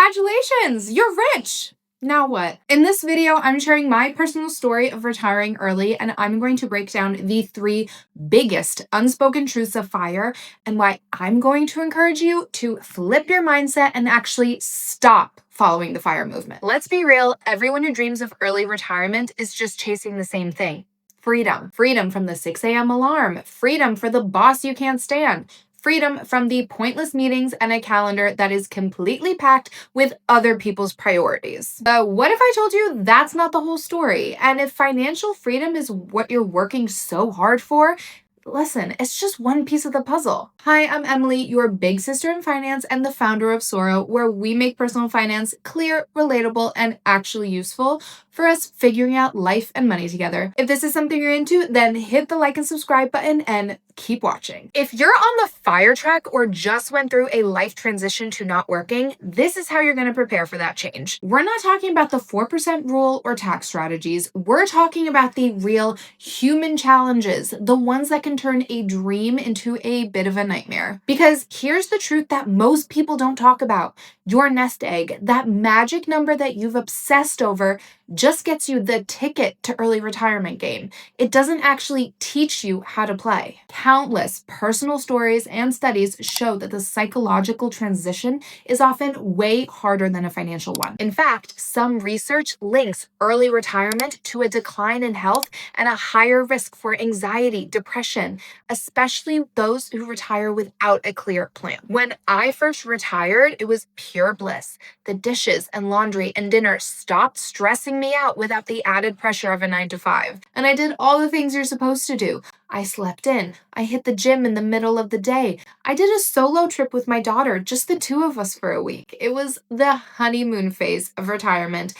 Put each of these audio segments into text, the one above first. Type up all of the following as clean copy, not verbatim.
Congratulations, you're rich. Now what? In this video, I'm sharing my personal story of retiring early, and I'm going to break down the 3 biggest unspoken truths of FIRE and why I'm going to encourage you to flip your mindset and actually stop following the FIRE movement. Let's be real, everyone who dreams of early retirement is just chasing the same thing. Freedom. Freedom from the 6 a.m. alarm. Freedom for the boss you can't stand. Freedom from the pointless meetings and a calendar that is completely packed with other people's priorities. But what if I told you that's not the whole story? And if financial freedom is what you're working so hard for, listen, it's just one piece of the puzzle. Hi, I'm Emily, your big sister in finance and the founder of Soro, where we make personal finance clear, relatable, and actually useful for us figuring out life and money together. If this is something you're into, then hit the like and subscribe button and keep watching. If you're on the FIRE track or just went through a life transition to not working, this is how you're going to prepare for that change. We're not talking about the 4% rule or tax strategies. We're talking about the real human challenges, the ones that can turn a dream into a bit of a nightmare. Because here's the truth that most people don't talk about. Your nest egg, that magic number that you've obsessed over, just gets you the ticket to early retirement game. It doesn't actually teach you how to play. Countless personal stories and studies show that the psychological transition is often way harder than a financial one. In fact, some research links early retirement to a decline in health and a higher risk for anxiety, depression, especially those who retire without a clear plan. When I first retired, it was pure bliss. The dishes and laundry and dinner stopped stressing me out without the added pressure of a 9 to 5. And I did all the things you're supposed to do. I slept in. I hit the gym in the middle of the day. I did a solo trip with my daughter, just the 2 of us for a week. It was the honeymoon phase of retirement.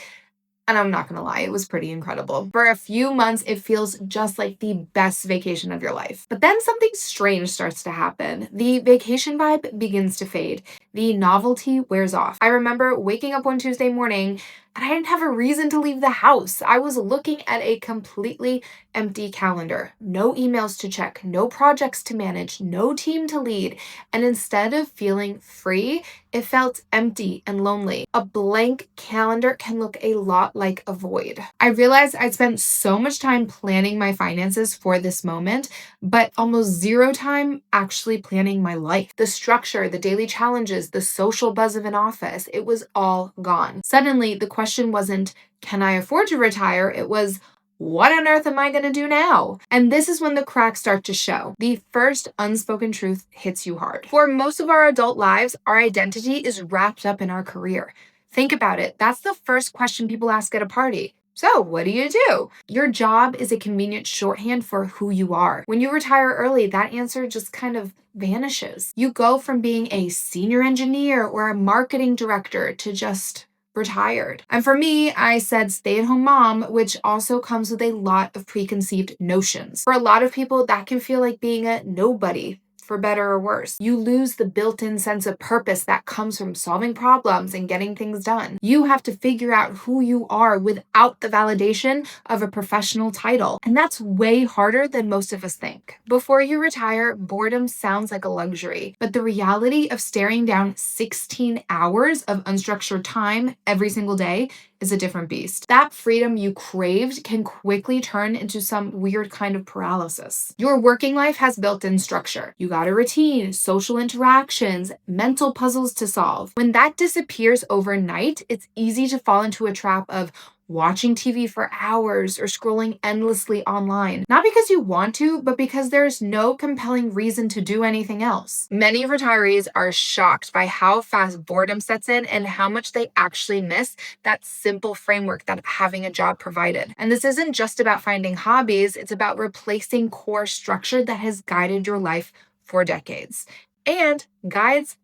And I'm not gonna lie, it was pretty incredible. For a few months, it feels just like the best vacation of your life. But then something strange starts to happen. The vacation vibe begins to fade. The novelty wears off. I remember waking up one Tuesday morning and I didn't have a reason to leave the house. I was looking at a completely empty calendar. No emails to check, no projects to manage, no team to lead. And instead of feeling free, it felt empty and lonely. A blank calendar can look a lot like a void. I realized I'd spent so much time planning my finances for this moment, but almost zero time actually planning my life. The structure, the daily challenges, the social buzz of an office, it was all gone. Suddenly, the question wasn't, can I afford to retire? It was, what on earth am I going to do now? And this is when the cracks start to show. The first unspoken truth hits you hard. For most of our adult lives, our identity is wrapped up in our career. Think about it. That's the first question people ask at a party. So, what do you do? Your job is a convenient shorthand for who you are. When you retire early, that answer just kind of vanishes. You go from being a senior engineer or a marketing director to just retired. And for me, I said stay-at-home mom, which also comes with a lot of preconceived notions. For a lot of people, that can feel like being a nobody, for better or worse. You lose the built-in sense of purpose that comes from solving problems and getting things done. You have to figure out who you are without the validation of a professional title. And that's way harder than most of us think. Before you retire, boredom sounds like a luxury, but the reality of staring down 16 hours of unstructured time every single day is a different beast. That freedom you craved can quickly turn into some weird kind of paralysis. Your working life has built-in structure. You got a routine, social interactions, mental puzzles to solve. When that disappears overnight, it's easy to fall into a trap of watching TV for hours or scrolling endlessly online. Not because you want to, but because there's no compelling reason to do anything else. Many retirees are shocked by how fast boredom sets in and how much they actually miss that simple framework that having a job provided. And this isn't just about finding hobbies, it's about replacing core structure that has guided your life for decades and guides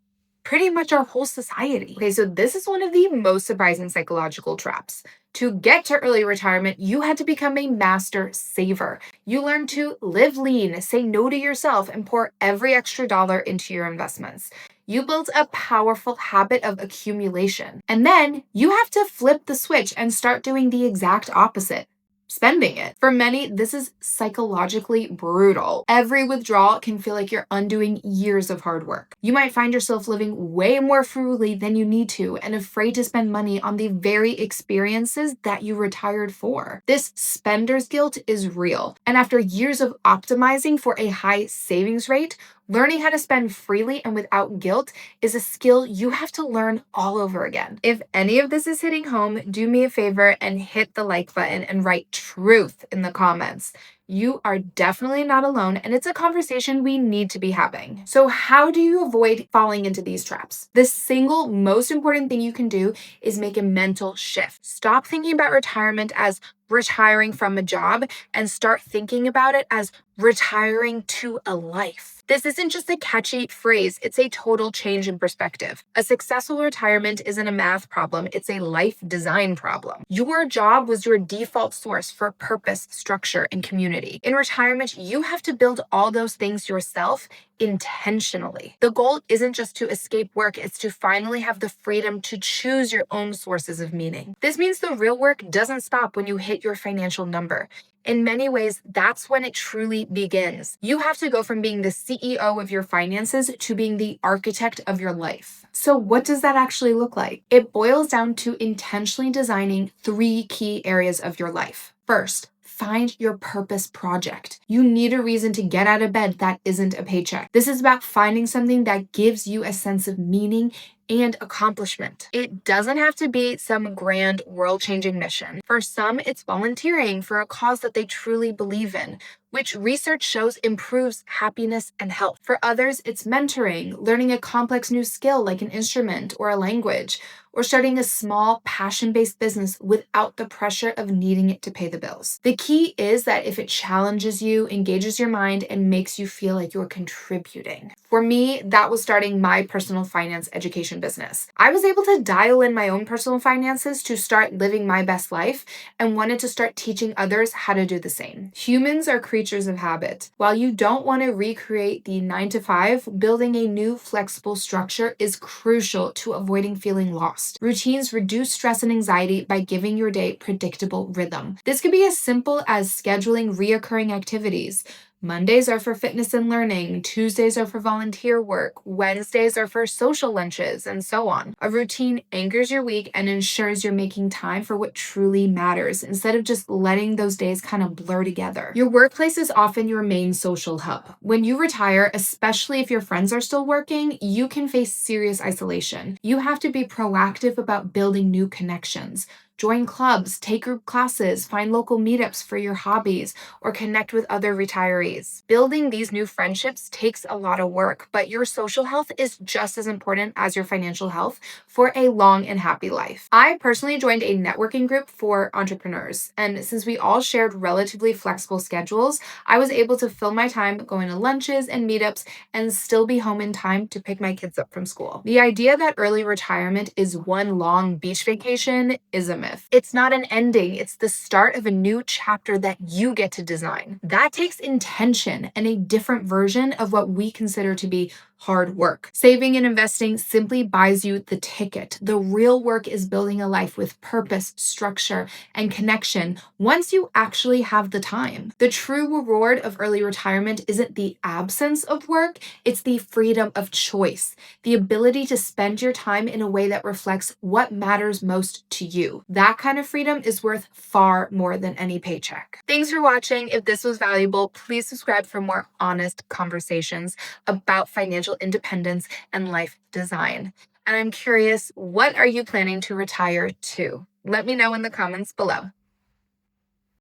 pretty much our whole society. Okay, so this is one of the most surprising psychological traps. To get to early retirement, you had to become a master saver. You learned to live lean, say no to yourself, and pour every extra dollar into your investments. You built a powerful habit of accumulation. And then you have to flip the switch and start doing the exact opposite. spending it. For many, this is psychologically brutal. Every withdrawal can feel like you're undoing years of hard work. You might find yourself living way more frugally than you need to and afraid to spend money on the very experiences that you retired for. This spender's guilt is real. And after years of optimizing for a high savings rate, learning how to spend freely and without guilt is a skill you have to learn all over again. If any of this is hitting home, do me a favor and hit the like button and write truth in the comments. You are definitely not alone, and it's a conversation we need to be having. So how do you avoid falling into these traps? The single most important thing you can do is make a mental shift. Stop thinking about retirement as retiring from a job and start thinking about it as retiring to a life. This isn't just a catchy phrase, it's a total change in perspective. A successful retirement isn't a math problem, it's a life design problem. Your job was your default source for purpose, structure, and community. In retirement, you have to build all those things yourself intentionally. The goal isn't just to escape work, it's to finally have the freedom to choose your own sources of meaning. This means the real work doesn't stop when you hit your financial number. In many ways, that's when it truly begins. You have to go from being the CEO of your finances to being the architect of your life. So what does that actually look like? It boils down to intentionally designing 3 key areas of your life. First, find your purpose project. You need a reason to get out of bed that isn't a paycheck. This is about finding something that gives you a sense of meaning and accomplishment. It doesn't have to be some grand world-changing mission. For some, it's volunteering for a cause that they truly believe in, which research shows improves happiness and health. For others, it's mentoring, learning a complex new skill like an instrument or a language, or starting a small passion-based business without the pressure of needing it to pay the bills. The key is that if it challenges you, engages your mind, and makes you feel like you're contributing. For me, that was starting my personal finance education business. I was able to dial in my own personal finances to start living my best life and wanted to start teaching others how to do the same. Humans are creatures of habit. While you don't want to recreate the 9-to-5, building a new flexible structure is crucial to avoiding feeling lost. Routines reduce stress and anxiety by giving your day predictable rhythm. This could be as simple as scheduling reoccurring activities. Mondays are for fitness and learning, Tuesdays are for volunteer work, Wednesdays are for social lunches, and so on. A routine anchors your week and ensures you're making time for what truly matters instead of just letting those days kind of blur together. Your workplace is often your main social hub. When you retire, especially if your friends are still working, you can face serious isolation. You have to be proactive about building new connections. Join clubs, take group classes, find local meetups for your hobbies, or connect with other retirees. Building these new friendships takes a lot of work, but your social health is just as important as your financial health for a long and happy life. I personally joined a networking group for entrepreneurs, and since we all shared relatively flexible schedules, I was able to fill my time going to lunches and meetups and still be home in time to pick my kids up from school. The idea that early retirement is one long beach vacation is a myth. It's not an ending, it's the start of a new chapter that you get to design. That takes intention and a different version of what we consider to be hard work. Saving and investing simply buys you the ticket. The real work is building a life with purpose, structure, and connection once you actually have the time. The true reward of early retirement isn't the absence of work, it's the freedom of choice, the ability to spend your time in a way that reflects what matters most to you. That kind of freedom is worth far more than any paycheck. Thanks for watching. If this was valuable, please subscribe for more honest conversations about financial independence and life design. And I'm curious, what are you planning to retire to? Let me know in the comments below.